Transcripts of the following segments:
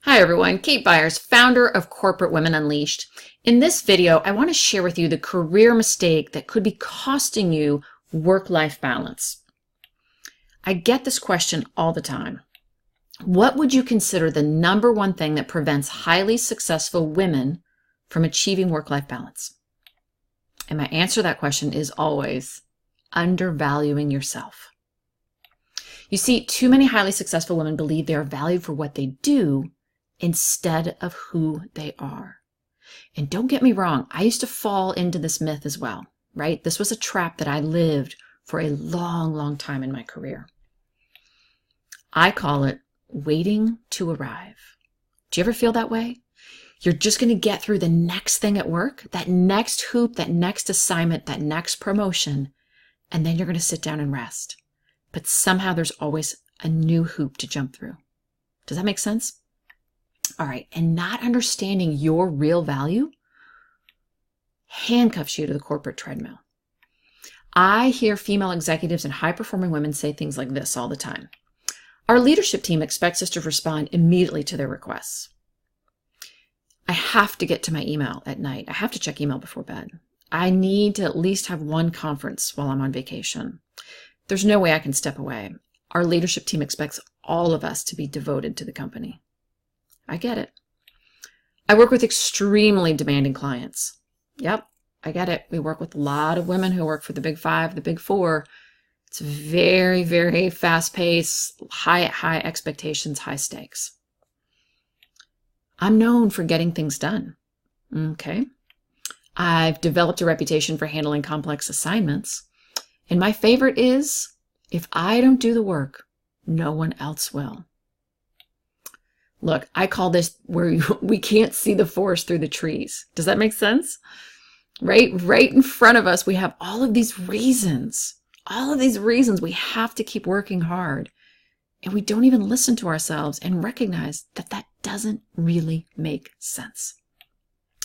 Hi everyone, Kate Byers, founder of Corporate Women Unleashed. In this video, I want to share with you the career mistake that could be costing you work-life balance. I get this question all the time. What would you consider the number one thing that prevents highly successful women from achieving work-life balance? And my answer to that question is always undervaluing yourself. You see, too many highly successful women believe they are valued for what they do instead of who they are. And don't get me wrong, I used to fall into this myth as well, right? This was a trap that I lived for a long, long time in my career. I call it waiting to arrive. Do you ever feel that way? You're just going to get through the next thing at work, that next hoop, that next assignment, that next promotion, and then you're going to sit down and rest. But somehow there's always a new hoop to jump through. Does that make sense? All right, and not understanding your real value handcuffs you to the corporate treadmill. I hear female executives and high-performing women say things like this all the time. Our leadership team expects us to respond immediately to their requests. I have to get to my email at night. I have to check email before bed. I need to at least have one conference while I'm on vacation. There's no way I can step away. Our leadership team expects all of us to be devoted to the company. I get it. I work with extremely demanding clients. Yep, I get it. We work with a lot of women who work for the Big Five, the Big Four. It's very, very fast-paced, high expectations, high stakes. I'm known for getting things done. Okay. I've developed a reputation for handling complex assignments. And my favorite is, if I don't do the work, no one else will. Look, I call this where we can't see the forest through the trees. Does that make sense? Right in front of us, we have all of these reasons. All of these reasons we have to keep working hard. And we don't even listen to ourselves and recognize that that doesn't really make sense.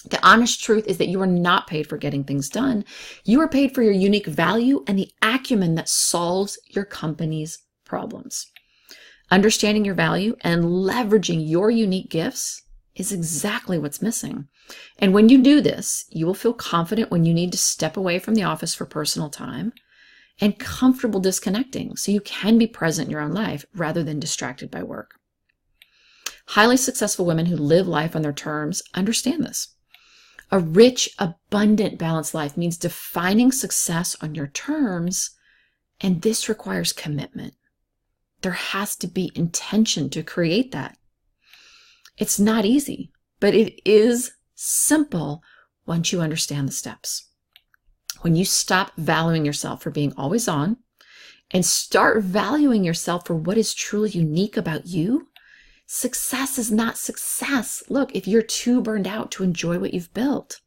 The honest truth is that you are not paid for getting things done. You are paid for your unique value and the acumen that solves your company's problems. Understanding your value and leveraging your unique gifts is exactly what's missing. And when you do this, you will feel confident when you need to step away from the office for personal time and comfortable disconnecting so you can be present in your own life rather than distracted by work. Highly successful women who live life on their terms understand this. A rich, abundant, balanced life means defining success on your terms, and this requires commitment. There has to be intention to create that. It's not easy, but it is simple once you understand the steps. When you stop valuing yourself for being always on and start valuing yourself for what is truly unique about you, success is not success. Look, if you're too burned out to enjoy what you've built,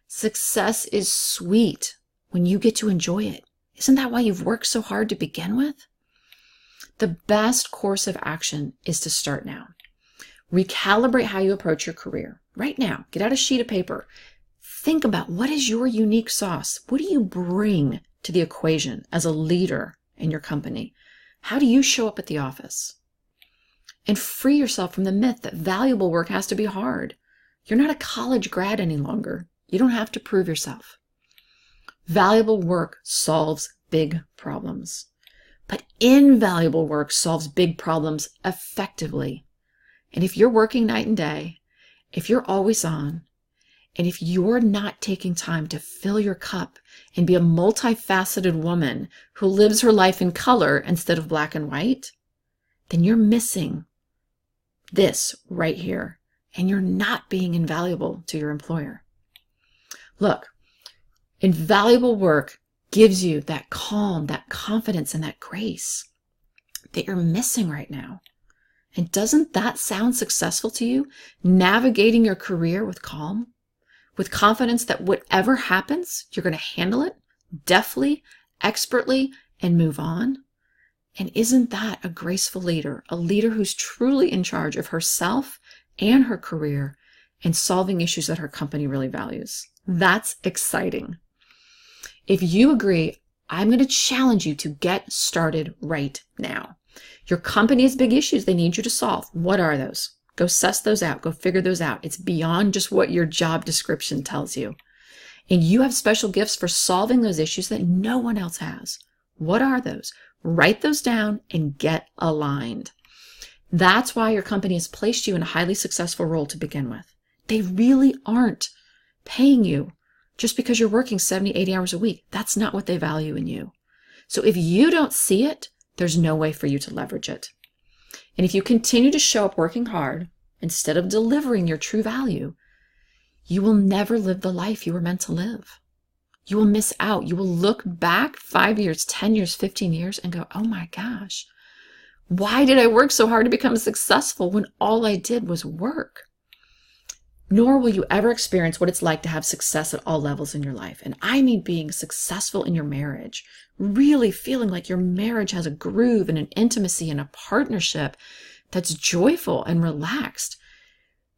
success is sweet when you get to enjoy it. Isn't that why you've worked so hard to begin with? The best course of action is to start now. Recalibrate how you approach your career right now. Get out a sheet of paper. Think about what is your unique sauce? What do you bring to the equation as a leader in your company? How do you show up at the office? And free yourself from the myth that valuable work has to be hard. You're not a college grad any longer. You don't have to prove yourself. Valuable work solves big problems. But invaluable work solves big problems effectively. And if you're working night and day, if you're always on, and if you're not taking time to fill your cup and be a multifaceted woman who lives her life in color instead of black and white, then you're missing this right here, and you're not being invaluable to your employer. Look, invaluable work gives you that calm, that confidence, and that grace that you're missing right now. And doesn't that sound successful to you? Navigating your career with calm, with confidence that whatever happens, you're going to handle it deftly, expertly, and move on. And isn't that a graceful leader, a leader who's truly in charge of herself and her career and solving issues that her company really values? That's exciting. If you agree, I'm going to challenge you to get started right now. Your company has big issues they need you to solve. What are those? Go suss those out. Go figure those out. It's beyond just what your job description tells you. And you have special gifts for solving those issues that no one else has. What are those? Write those down and get aligned. That's why your company has placed you in a highly successful role to begin with. They really aren't paying you just because you're working 70, 80 hours a week. That's not what they value in you. So if you don't see it, there's no way for you to leverage it. And if you continue to show up working hard instead of delivering your true value, you will never live the life you were meant to live. You will miss out. You will look back 5 years, 10 years, 15 years and go, oh my gosh, why did I work so hard to become successful when all I did was work? Nor will you ever experience what it's like to have success at all levels in your life. And I mean being successful in your marriage, really feeling like your marriage has a groove and an intimacy and a partnership that's joyful and relaxed.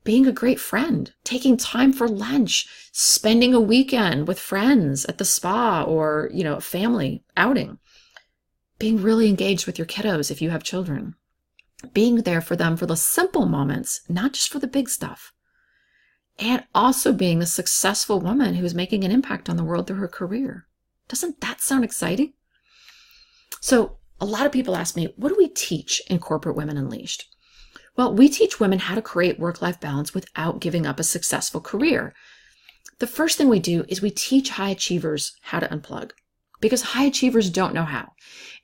Being a great friend, taking time for lunch, spending a weekend with friends at the spa or, a family outing. Being really engaged with your kiddos if you have children. Being there for them for the simple moments, not just for the big stuff. And also being the successful woman who's making an impact on the world through her career. Doesn't that sound exciting? So a lot of people ask me, what do we teach in Corporate Women Unleashed? Well, we teach women how to create work-life balance without giving up a successful career. The first thing we do is we teach high achievers how to unplug, because high achievers don't know how.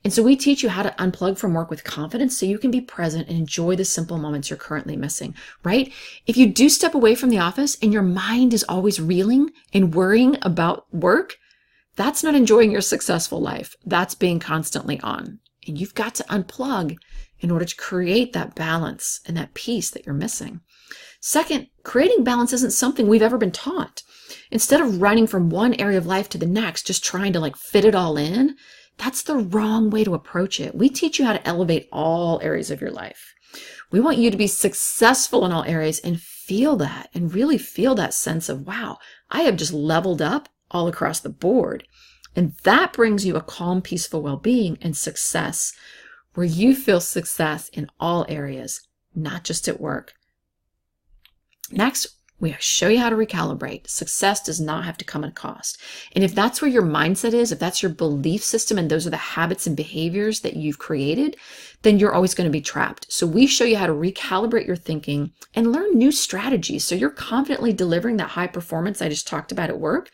And so we teach you how to unplug from work with confidence so you can be present and enjoy the simple moments you're currently missing, right? If you do step away from the office and your mind is always reeling and worrying about work, that's not enjoying your successful life. That's being constantly on. And you've got to unplug in order to create that balance and that peace that you're missing. Second, creating balance isn't something we've ever been taught. Instead of running from one area of life to the next, just trying to fit it all in, that's the wrong way to approach it. We teach you how to elevate all areas of your life. We want you to be successful in all areas and feel that, and really feel that sense of, wow, I have just leveled up all across the board. And that brings you a calm, peaceful well-being and success, where you feel success in all areas, not just at work. Next, we show you how to recalibrate. Success does not have to come at a cost. And if that's where your mindset is, if that's your belief system, and those are the habits and behaviors that you've created, then you're always going to be trapped. So we show you how to recalibrate your thinking and learn new strategies so you're confidently delivering that high performance I just talked about at work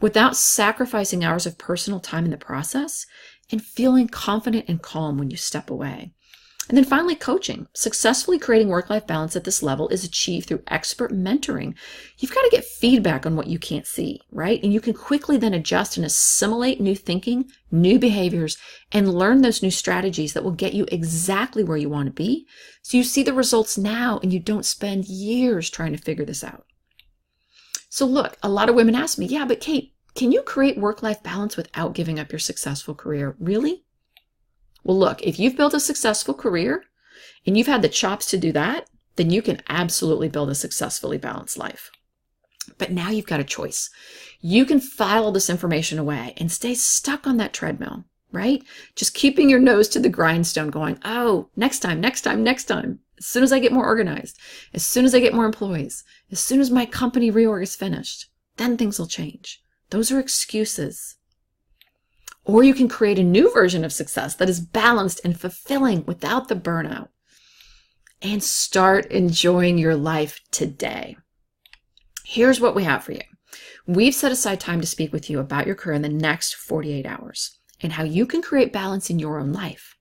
without sacrificing hours of personal time in the process, and feeling confident and calm when you step away. And then finally, coaching. Successfully creating work-life balance at this level is achieved through expert mentoring. You've got to get feedback on what you can't see, right? And you can quickly then adjust and assimilate new thinking, new behaviors, and learn those new strategies that will get you exactly where you want to be. So you see the results now and you don't spend years trying to figure this out. So look, a lot of women ask me, yeah, but Kate, can you create work-life balance without giving up your successful career? Really? Well, look, if you've built a successful career and you've had the chops to do that, then you can absolutely build a successfully balanced life. But now you've got a choice. You can file all this information away and stay stuck on that treadmill, right? Just keeping your nose to the grindstone going, oh, next time, next time, next time. As soon as I get more organized, as soon as I get more employees, as soon as my company reorg is finished, then things will change. Those are excuses. Or you can create a new version of success that is balanced and fulfilling without the burnout. And start enjoying your life today. Here's what we have for you. We've set aside time to speak with you about your career in the next 48 hours and how you can create balance in your own life.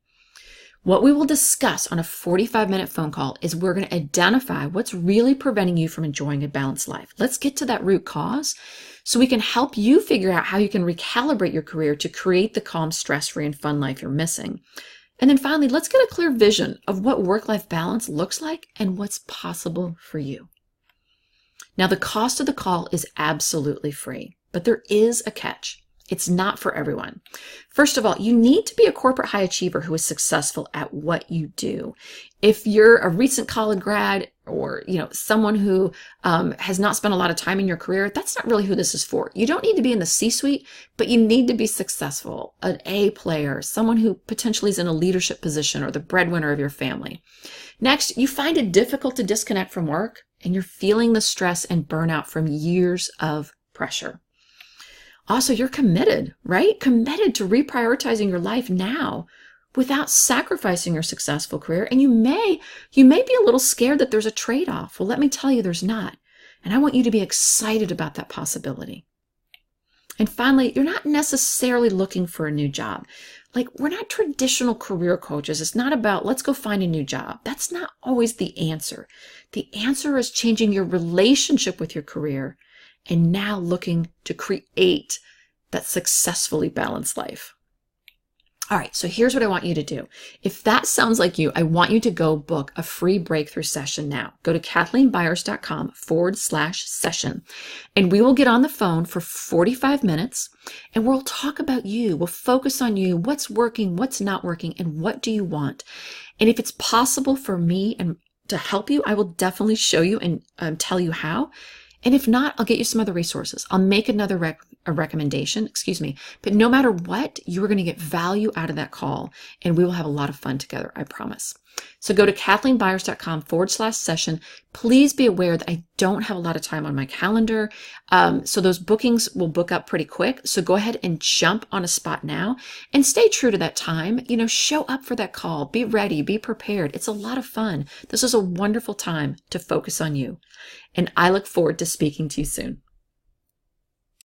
What we will discuss on a 45-minute phone call is we're going to identify what's really preventing you from enjoying a balanced life. Let's get to that root cause so we can help you figure out how you can recalibrate your career to create the calm, stress-free, and fun life you're missing. And then finally, let's get a clear vision of what work-life balance looks like and what's possible for you. Now, the cost of the call is absolutely free, but there is a catch. It's not for everyone. First of all, you need to be a corporate high achiever who is successful at what you do. If you're a recent college grad or, someone who has not spent a lot of time in your career, that's not really who this is for. You don't need to be in the C-suite, but you need to be successful, an A player, someone who potentially is in a leadership position or the breadwinner of your family. Next, you find it difficult to disconnect from work and you're feeling the stress and burnout from years of pressure. Also, you're committed, right? Committed to reprioritizing your life now without sacrificing your successful career. And you may be a little scared that there's a trade-off. Well, let me tell you, there's not. And I want you to be excited about that possibility. And finally, you're not necessarily looking for a new job. Like, we're not traditional career coaches. It's not about, let's go find a new job. That's not always the answer. The answer is changing your relationship with your career and now looking to create that successfully balanced life. All right, so here's what I want you to do. If that sounds like you, I want you to go book a free breakthrough session now. Go to KathleenByers.com/session, and we will get on the phone for 45 minutes, and we'll talk about you. We'll focus on you, what's working, what's not working, and what do you want. And if it's possible for me and to help you, I will definitely show you and tell you how. And if not, I'll get you some other resources. I'll make another recommendation, but no matter what, you are going to get value out of that call, and we will have a lot of fun together, I promise. So go to KathleenByers.com/session. Please be aware that I don't have a lot of time on my calendar. So those bookings will book up pretty quick. So go ahead and jump on a spot now and stay true to that time. Show up for that call. Be ready. Be prepared. It's a lot of fun. This is a wonderful time to focus on you. And I look forward to speaking to you soon.